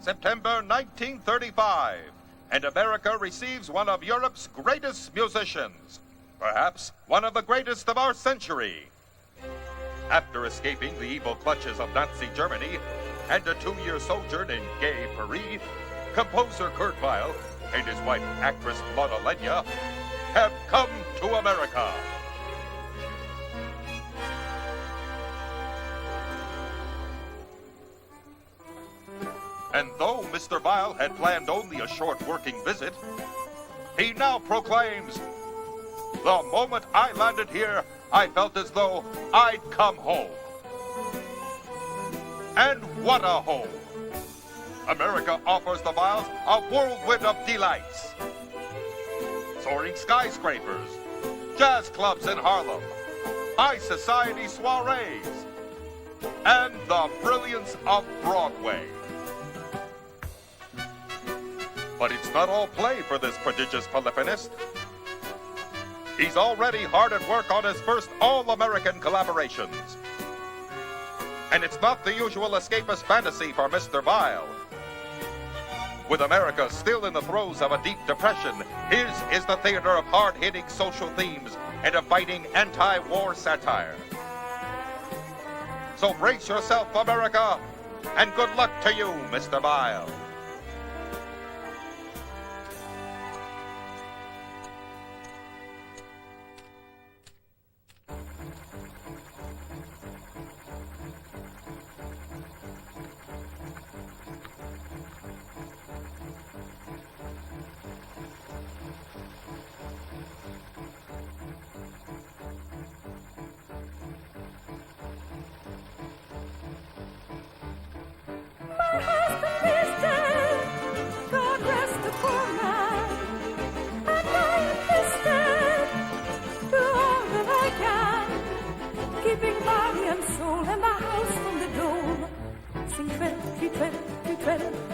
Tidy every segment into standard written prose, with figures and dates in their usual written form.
September 1935, and America receives one of Europe's greatest musicians, perhaps one of the greatest of our century. After escaping the evil clutches of Nazi Germany and a 2-year sojourn in gay Paris, composer Kurt Weill and his wife, actress Lana Lenya, have come to America. And though Mr. Weill had planned only a short working visit, he now proclaims, "The moment I landed here, I felt as though I'd come home." And what a home! America offers the Weills a whirlwind of delights. Soaring skyscrapers, jazz clubs in Harlem, high society soirees, and the brilliance of Broadway. But it's not all play for this prodigious polyphonist. He's already hard at work on his first all-American collaborations. And it's not the usual escapist fantasy for Mr. Weill. With America still in the throes of a deep depression, his is the theater of hard-hitting social themes and of biting anti-war satire. So brace yourself, America, and good luck to you, Mr. Weill.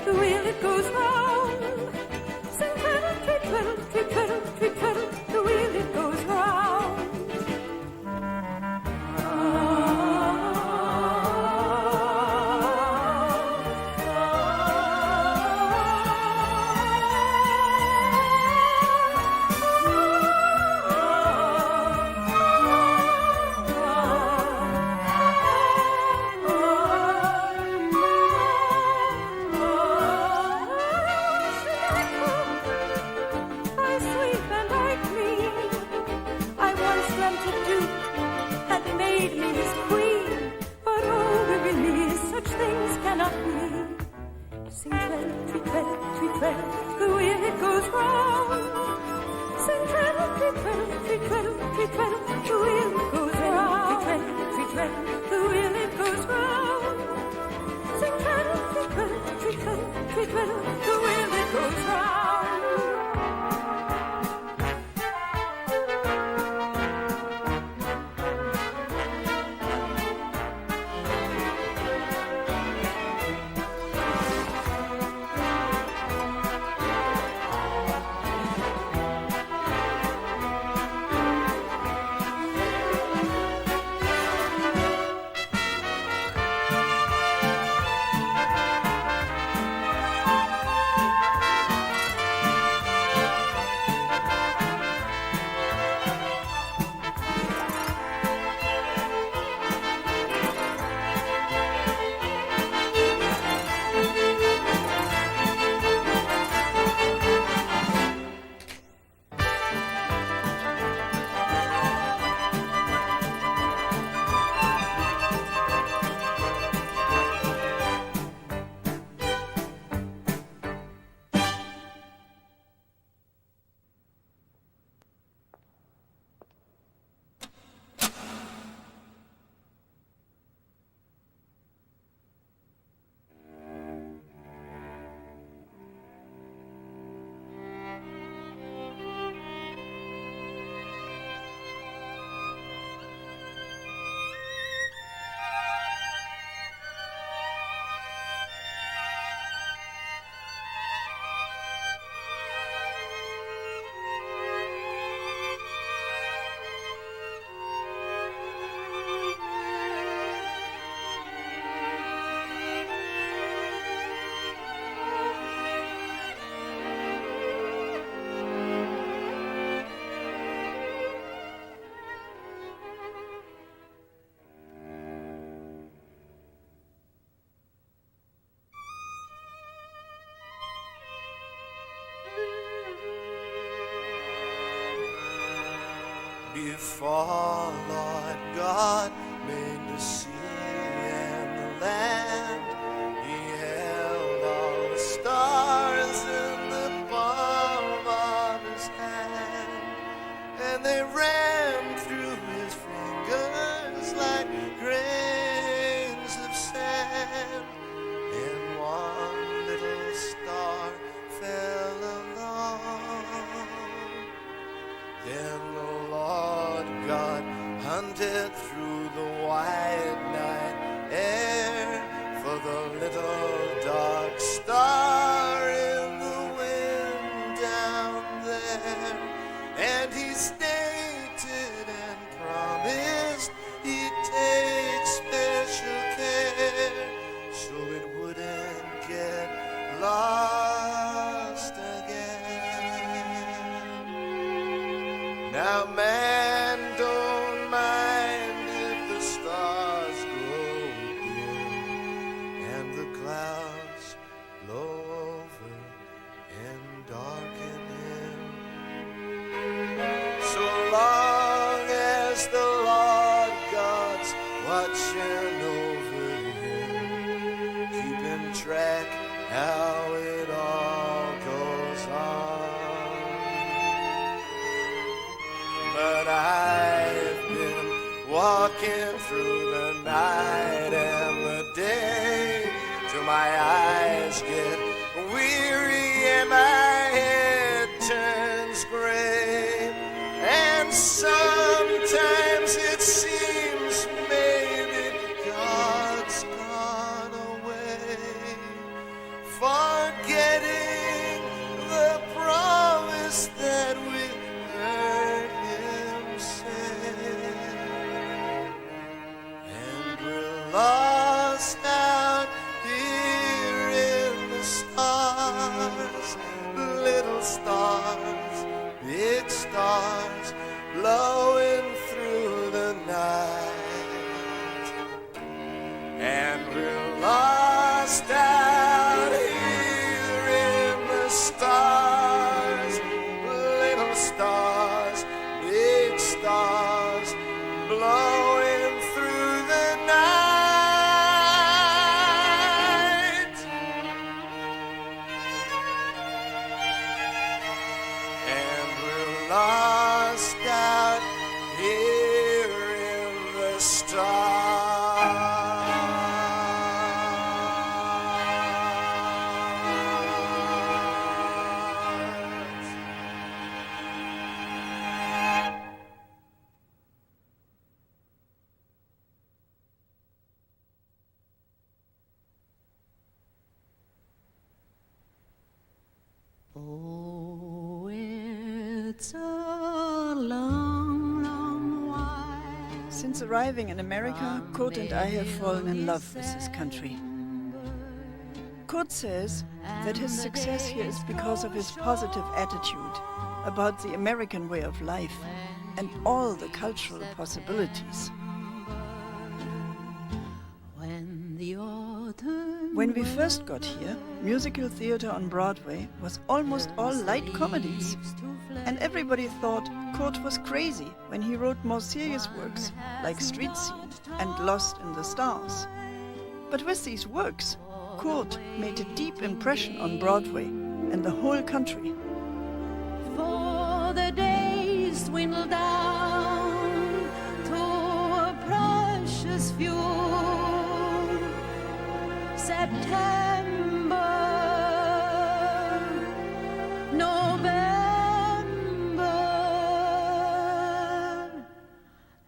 The wheel it goes round. Sing twiddle, tweet, twiddle, tweet, twiddle, tweet, twiddle. The wheel it goes round. Sing twiddle, tweet, twiddle, tweet, twiddle, the wheel it goes round. Sing twiddle, tweet, twiddle, tweet, twiddle, tweet, twiddle, the wheel it goes round. Tweet, twiddle, the wheel it goes round. Sing twiddle, tweet, twiddle, tweet, twiddle, tweet, twiddle, the wheel it goes round. before Lord God made the sea and the land. He held all the stars in the palm of his hand, and they ran through his fingers like grains of sand. And one little star fell alone. Then the Lord God hunted through the wide night air for the little dark star in the wind down there. And he stated and promised he'd take special care so it wouldn't get lost again. Now man don't mind if the stars go dim and the clouds blow over and darken him, so long as the Lord God's watching over him, keeping track how it all goes on. But I've been walking through the night and the day till my eyes get weary and my head turns gray. And sometimes it seems maybe God's gone away, forgetting the promise that we heard him say. And we're lost out here in the stars, little stars, big stars, blowing through the night. And we're lost out here in the stars, little stars, big stars, blowing through the night. And we're lost out here in the stars. Oh, it's a long, long while. Since arriving in America, Kurt and I have fallen in love with this country. Kurt says that his success here is because of his positive attitude about the American way of life and all the cultural possibilities. When we first got here, musical theater on Broadway was almost all light comedies. And everybody thought Kurt was crazy when he wrote more serious works like Street Scene and Lost in the Stars. But with these works, Kurt made a deep impression on Broadway and the whole country. For the days dwindle down to a precious few. September, November,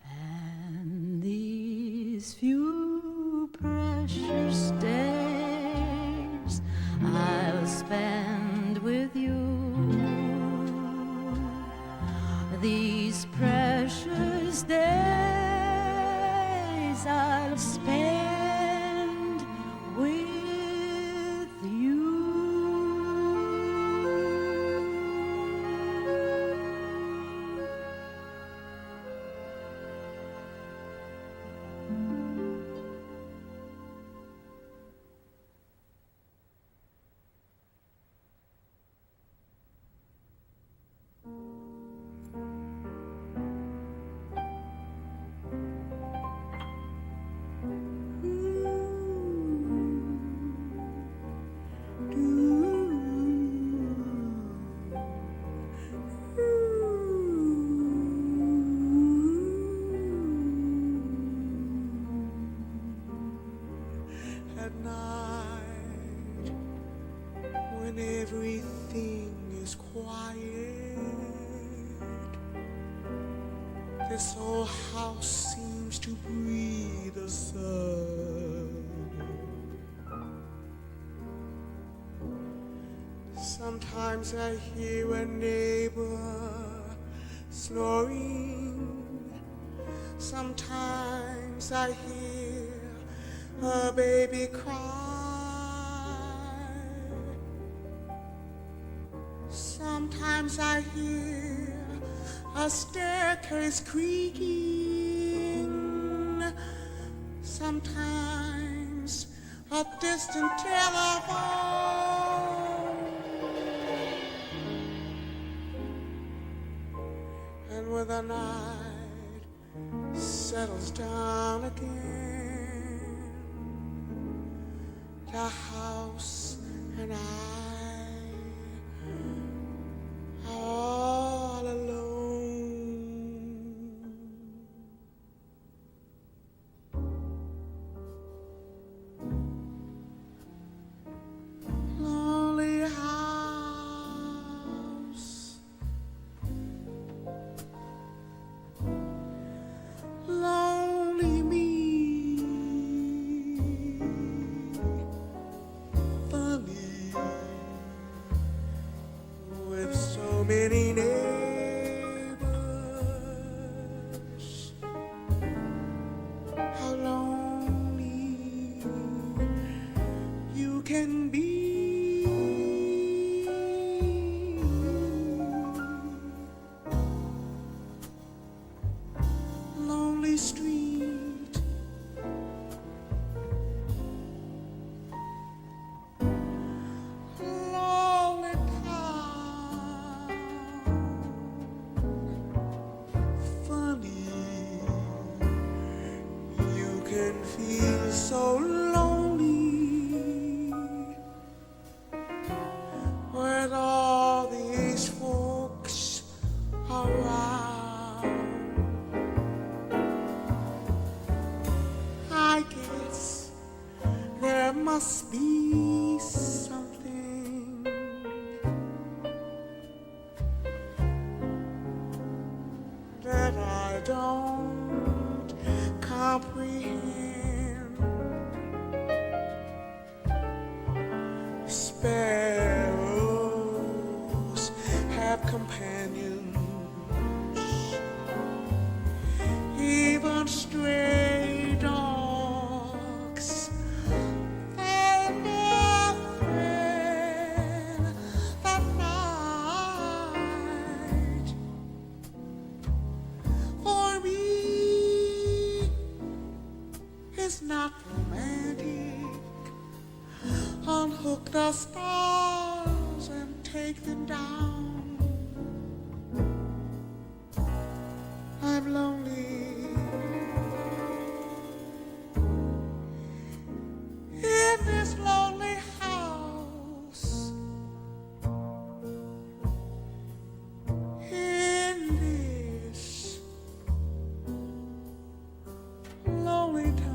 and these few precious days I'll spend with you. These precious days I'll spend with you. This old house seems to breathe the sun. Sometimes I hear a neighbor snoring. Sometimes I hear a baby cry. Sometimes I hear a staircase creaking. Sometimes a distant telephone. And when the night settles down again, the house and I are all alone. Lonely house, lonely me. Funny, with so many neighbors. How lonely you can be. Lonely street, lonely town. Funny, you can feel so lonely with all these folks around. I guess there must be something that I don't comprehend. Sparrows have companions, even stray dogs. They're their friend that night. For me, it's not romantic. Unhook the stars and take them down. I'm lonely in this lonely house, in this lonely town.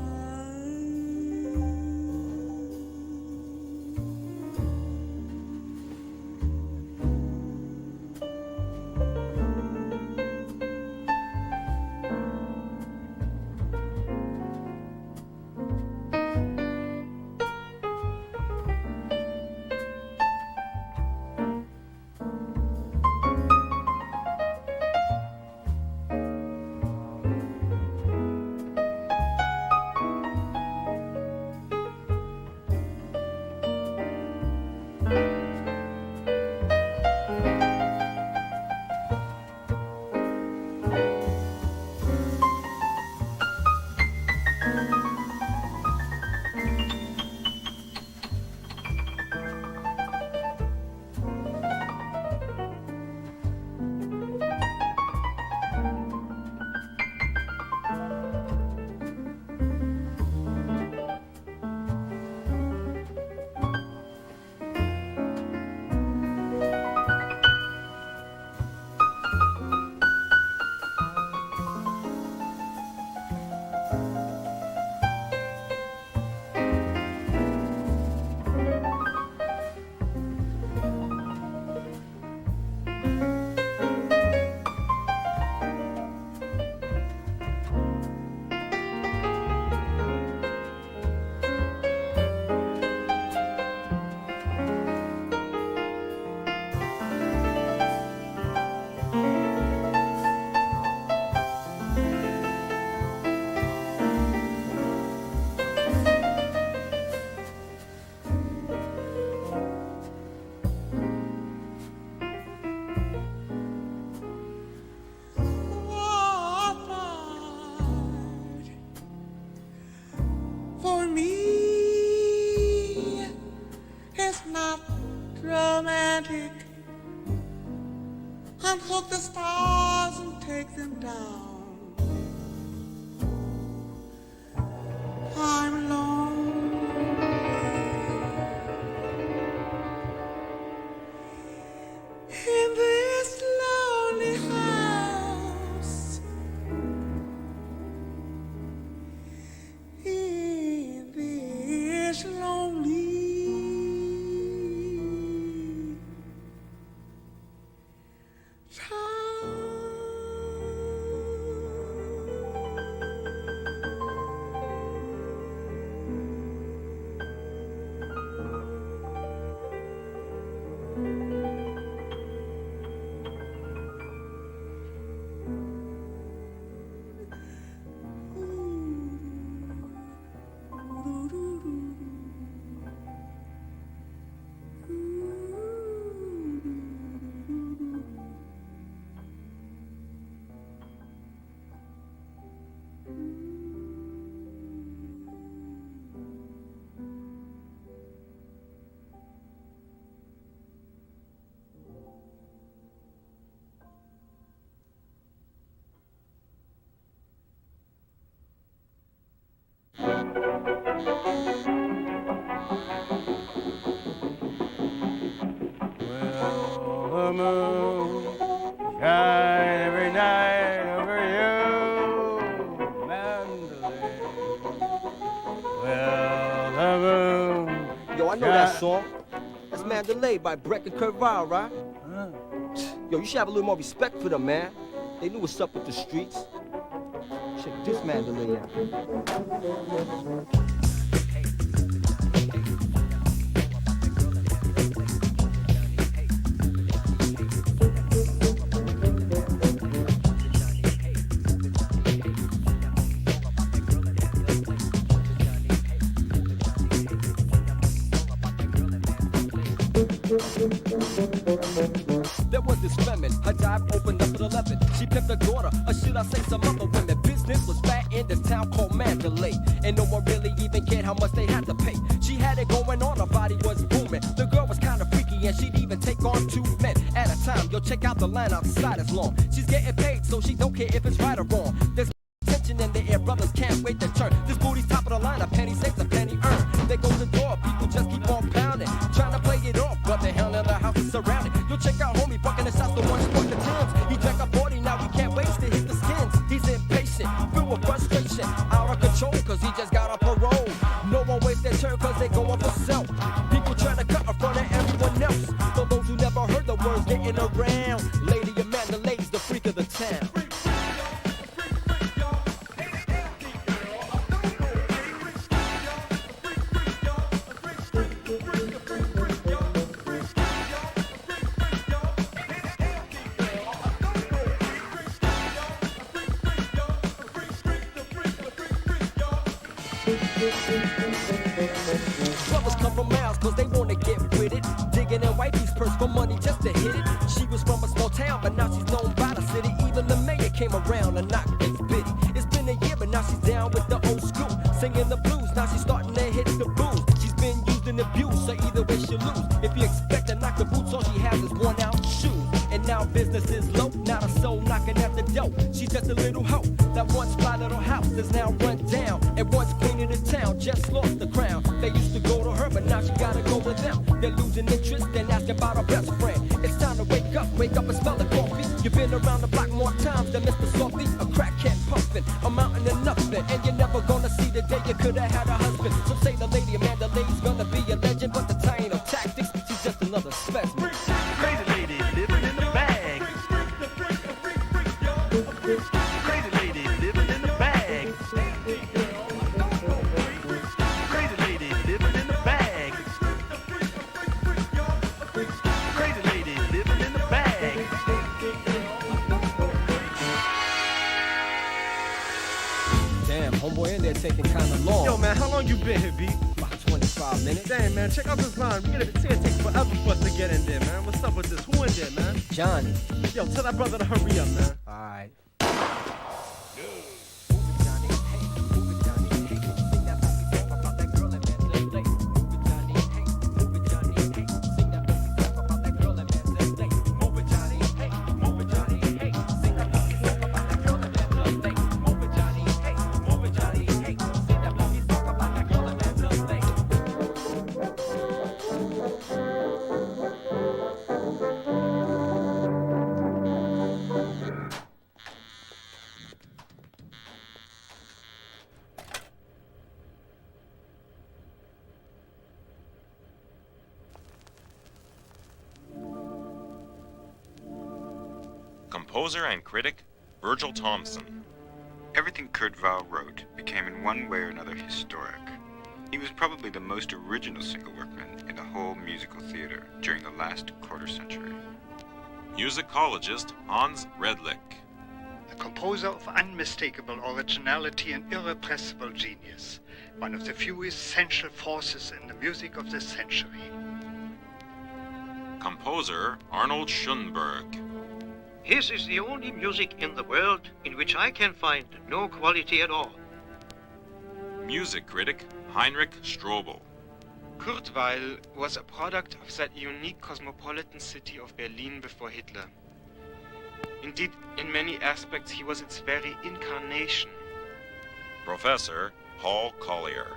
every night over you, Mandalay. Well, the moon. Yo, I know that song. That's Mandalay by Breck and Kurt Weill, right? Huh? Yo, you should have a little more respect for them, man. They knew what's up with the streets. Check this Mandalay out. There was this woman, her dive opened up at 11. She pimped her daughter, or should I say some other women. Business was fat in this town called Mandalay, and no one really even cared how much they had to pay. She had it going on, her body was booming. The girl was kind of freaky, and she'd even take on 2 men at a time. Yo, check out the line outside is long. She's getting paid, so she don't care if it's right or wrong. There's tension in the air, brothers can't wait to turn. This booty's top of the line, a penny saves, a penny earned. There goes the door, people just keep on pounding, trying to play it off, but the hell of the house is surrounded. Yo, check out homie, bucking the shots, the one sporting the Timbs. He drank a 40, now we can't waste to hit the skins. He's impatient, filled with frustration, out of control, cause he just got a parole. No one wastes their turn, cause they go up for self. People trying to cut in front of everyone else. For those who never heard the words getting around, Lady of Mandalay's the freak of the town. Brothers come from miles cause they wanna get with it. Digging in wifey's purse for money just to hit it. She was from a small town but now she's known by the city. Even the mayor came around and knocked this bitty. It's been a year but now she's down with the old school. Singing the blues, now she's starting to hit the blues. She's been used and abused, so either way she'll lose. If you expect to knock the boots, all she has is worn out shoes. And now business is low, not a soul knocking at the door. She's just a little hoe. That once fly little house is now run down. And once queen of the town just lost the crown. They used to go to her, but now she gotta go with them. They're losing interest and asking about her best friend. It's time to wake up and smell the coffee. You've been around the block more times than Mr. Softy. A crackhead puffin', a mountain of nothing. And you're never gonna see the day you could've had a husband. So say the lady of Mandalay's gonna be a legend, but the tying of tactics, she's just another specimen. Crazy lady living in the bag. Crazy lady living in the bag. Crazy lady living in the bag. Crazy lady living in the bag. Damn, homeboy in there taking kinda long. Yo, man, how long you been here, B? About 25 minutes. Damn, man, check out this line. It's gonna take forever for us to get in there, man. What's up with this? Who in there, man? Johnny. Yo, tell that brother to hurry up, man. Alright. Composer and critic, Virgil Thomson. Everything Kurt Weill wrote became in one way or another historic. He was probably the most original single workman in the whole musical theater during the last quarter century. Musicologist Hans Redlich. A composer of unmistakable originality and irrepressible genius, one of the few essential forces in the music of this century. Composer Arnold Schoenberg. His is the only music in the world in which I can find no quality at all. Music critic Heinrich Strobel. Kurt Weill was a product of that unique cosmopolitan city of Berlin before Hitler. Indeed, in many aspects, he was its very incarnation. Professor Paul Collier.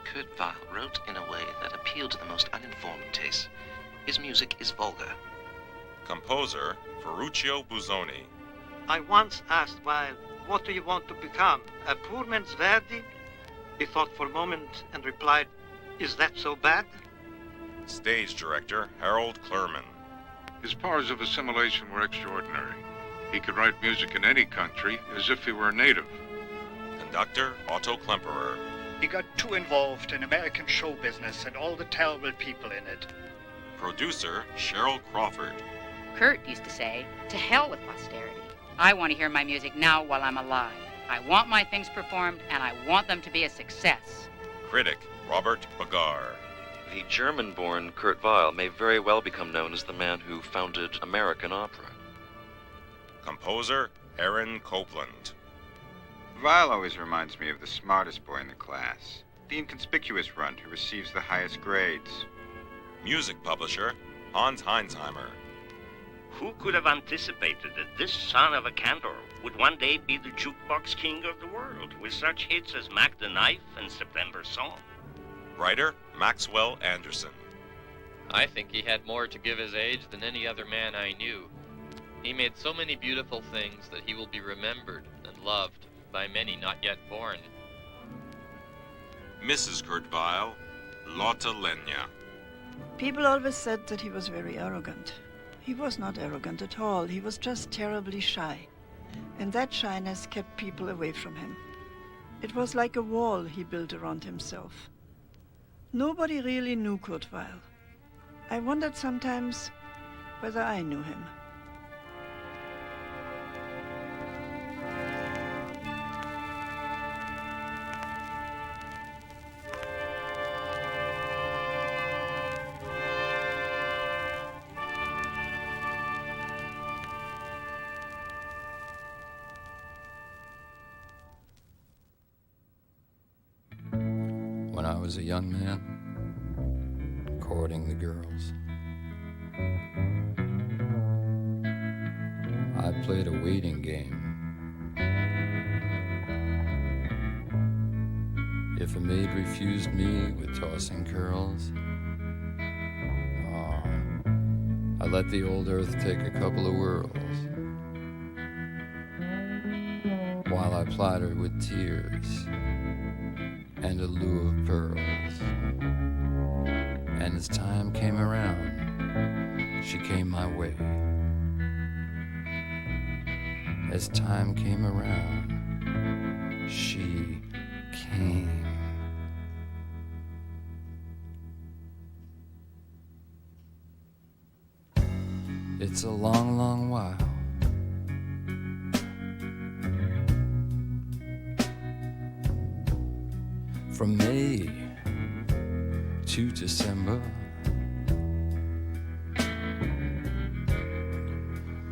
Kurt Weill wrote in a way that appealed to the most uninformed tastes. His music is vulgar. Composer Ferruccio Busoni. I once asked Weill, what do you want to become? A poor man's Verdi? He thought for a moment and replied, is that so bad? Stage director Harold Clurman. His powers of assimilation were extraordinary. He could write music in any country as if he were a native. Conductor Otto Klemperer. He got too involved in American show business and all the terrible people in it. Producer Cheryl Crawford. Kurt used to say, to hell with posterity. I want to hear my music now while I'm alive. I want my things performed, and I want them to be a success. Critic Robert Bagar. The German-born Kurt Weill may very well become known as the man who founded American opera. Composer Aaron Copland. Weill always reminds me of the smartest boy in the class, the inconspicuous runt who receives the highest grades. Music publisher Hans Heinzheimer. Who could have anticipated that this son of a cantor would one day be the jukebox king of the world, with such hits as Mac the Knife and September Song? Writer Maxwell Anderson. I think he had more to give his age than any other man I knew. He made so many beautiful things that he will be remembered and loved by many not yet born. Mrs. Kurt Weill, Lotte Lenya. People always said that he was very arrogant. He was not arrogant at all. He was just terribly shy. And that shyness kept people away from him. It was like a wall he built around himself. Nobody really knew Kurt Weill. I wondered sometimes whether I knew him. When I was a young man, courting the girls, I played a waiting game. If a maid refused me with tossing curls, I let the old earth take a couple of whirls, while I plied her with tears and a lure of pearls. And as time came around, she came my way. As time came around, she came. It's a long, long while. From May to December,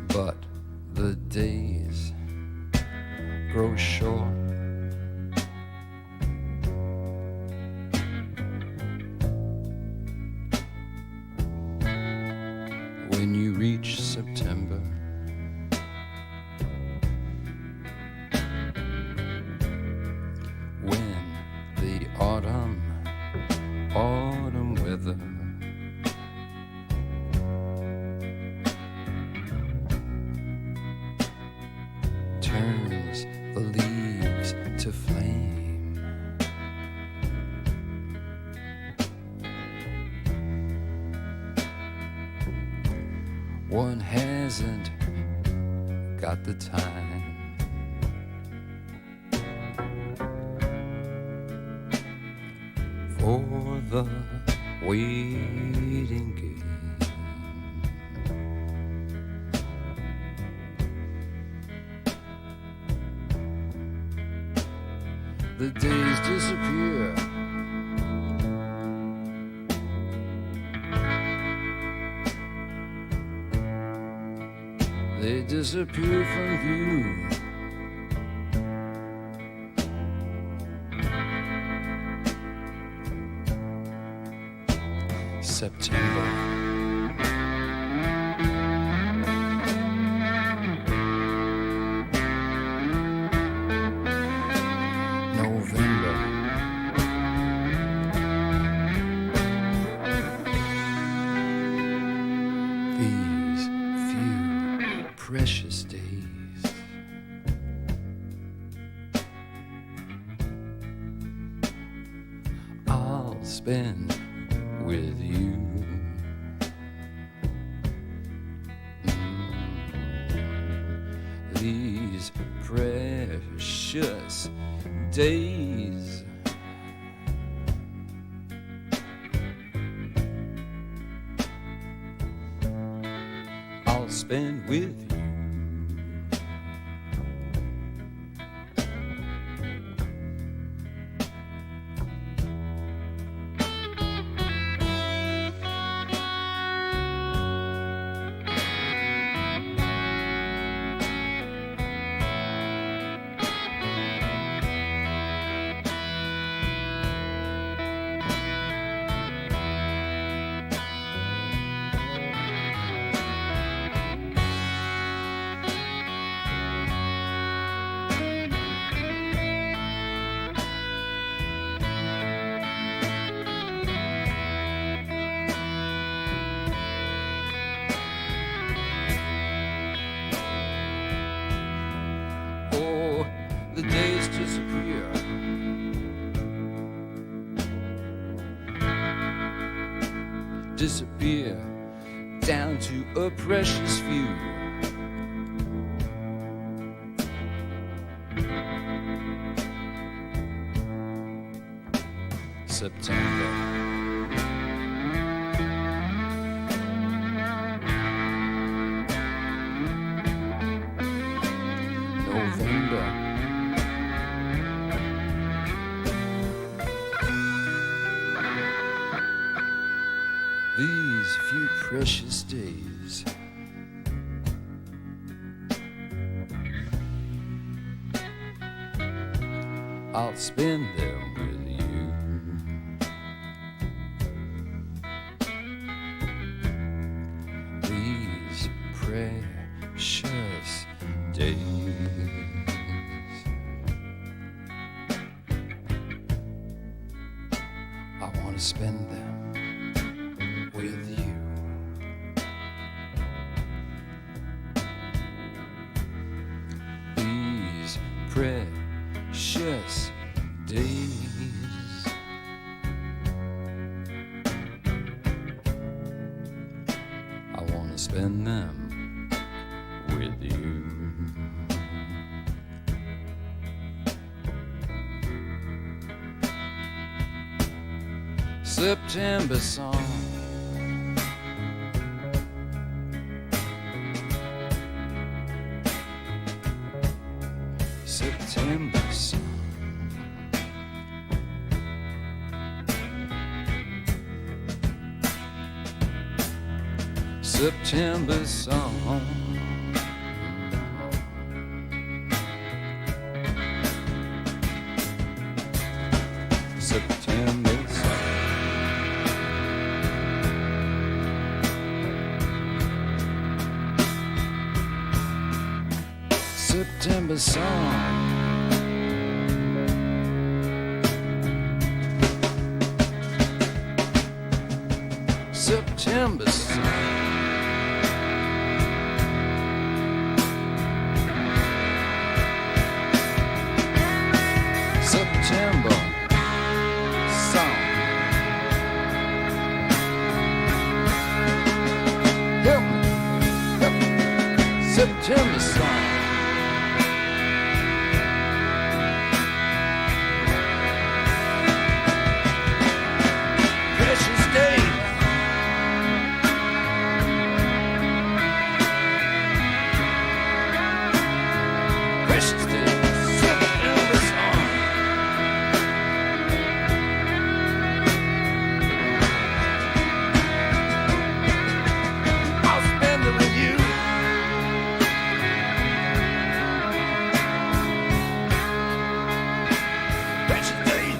but the days grow short. When you reach September, when the autumn weather turns the leaves to flame, one hasn't got the time for the waiting game. The days disappear, they disappear from view. September, November, these few precious days spend with you. These precious days. I'll spend with you. The days disappear. Disappear down to a precious few. September. November. These few precious days. I'll spend them with you. These precious days. I want to spend them with you. These precious days. I want to spend them with you. September song. September song. September song. September song. September song. September song. September song. Help me, help me. September song. Precious days. Precious days. September song. I'll spend it with you. Precious days.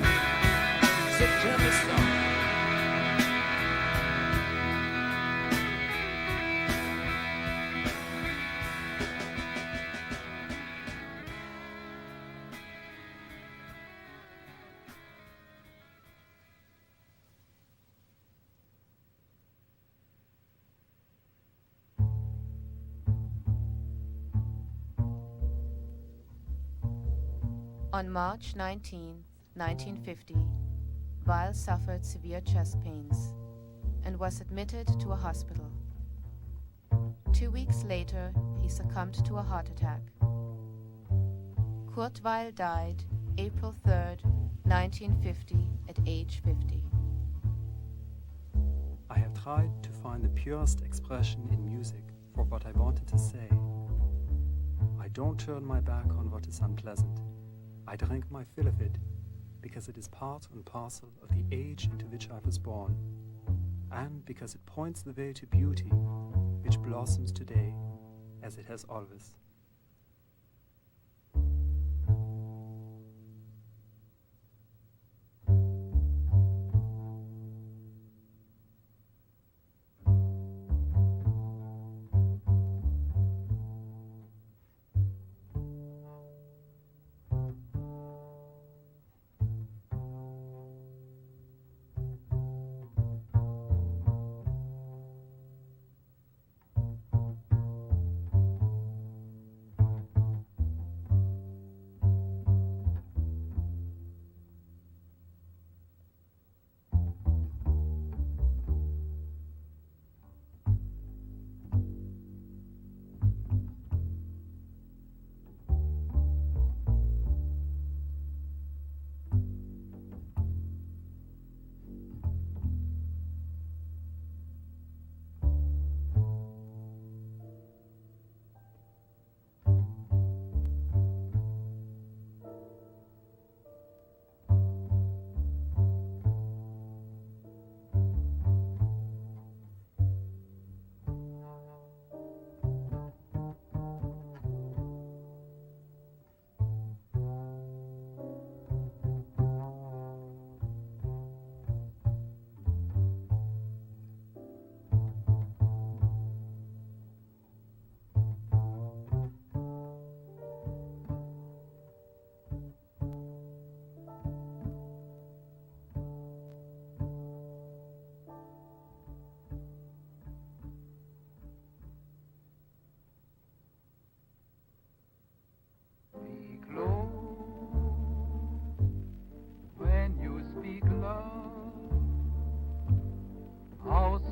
September song. On March 19, 1950, Weill suffered severe chest pains and was admitted to a hospital. 2 weeks later, he succumbed to a heart attack. Kurt Weill died April 3rd, 1950, at age 50. I have tried to find the purest expression in music for what I wanted to say. I don't turn my back on what is unpleasant. I drink my fill of it, because it is part and parcel of the age into which I was born, and because it points the way to beauty, which blossoms today as it has always.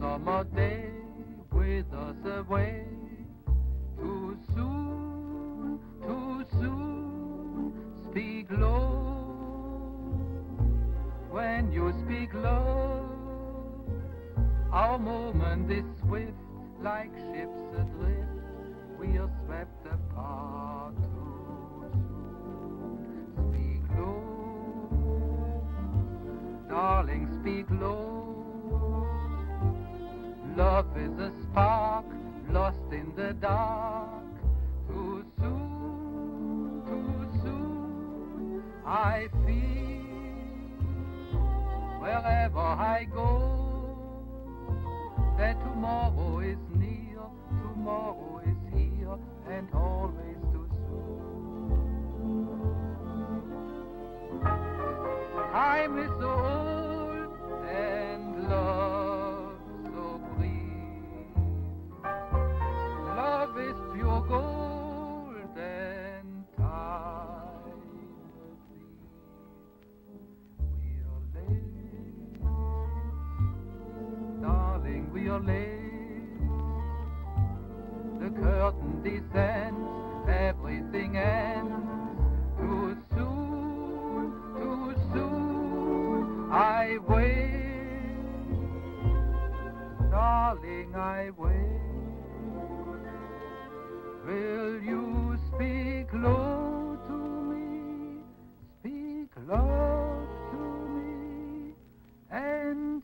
Summer day withers away. Too soon, speak low. When you speak love, our moment is swift, like ships adrift. We are swept apart too soon. Speak low, darling, speak low. Love is a spark lost in the dark. Too soon, I feel wherever I go that tomorrow is near, tomorrow is here, and always too soon. Time is so old and love so brief. Love is pure gold and time a thief. We are late, darling, we are late. The curtain descends, everything ends. Too soon, I wait. Darling, I wait. Will you speak low to me, speak love to me, and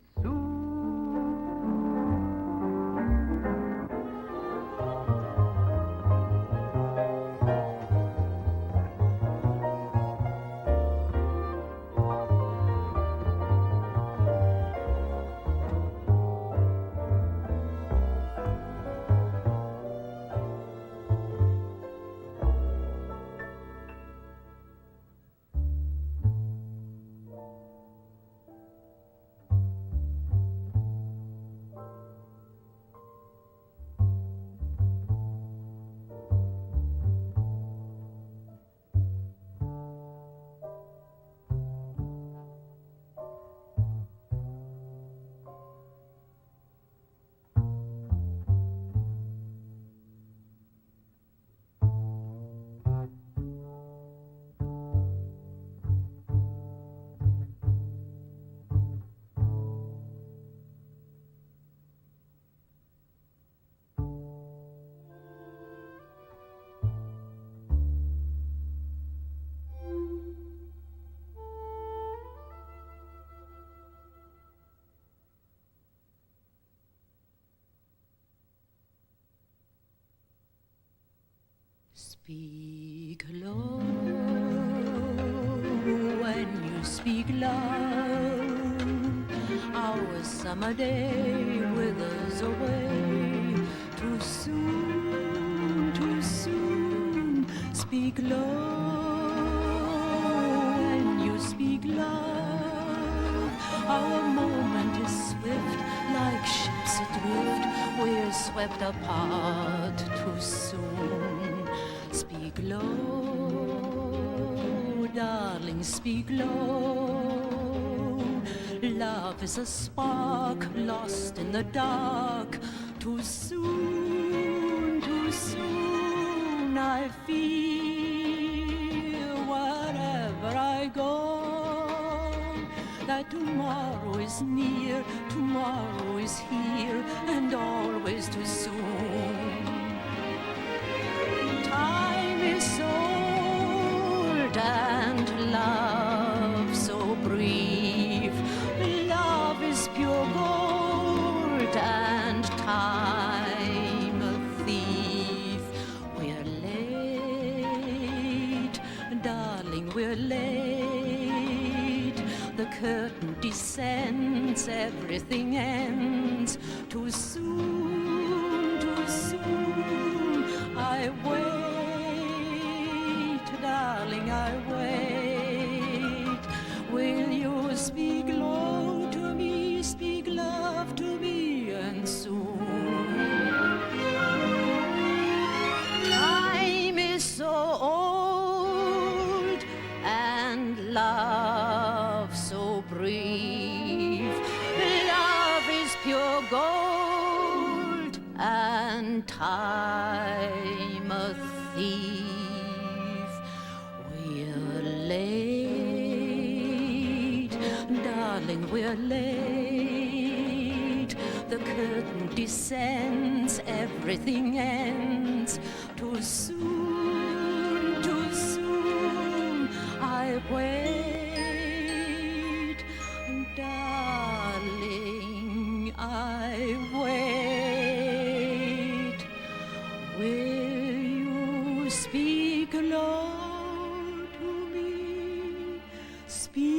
Speak low when you speak loud. Our summer day withers away too soon, too soon. Speak low when you speak loud. Our moment is swift, like ships adrift. We're swept apart too soon. Speak low, darling, speak low. Love is a spark lost in the dark. Too soon, too soon. I feel wherever I go that tomorrow is near, tomorrow is here, and always too soon. Time is old and love so brief. Love is pure gold and time a thief. We're late, darling, we're late. The curtain descends, everything ends. Too soon, too soon. I wait, darling, I wait. Will you speak low to me, speak love to me, and soon? Time is so old and love so brief. Love is pure gold and time a thief. We're late, darling, we're late. The curtain descends, everything ends. Too soon, too soon. I wait, darling, I wait. Will you speak low to me? Speak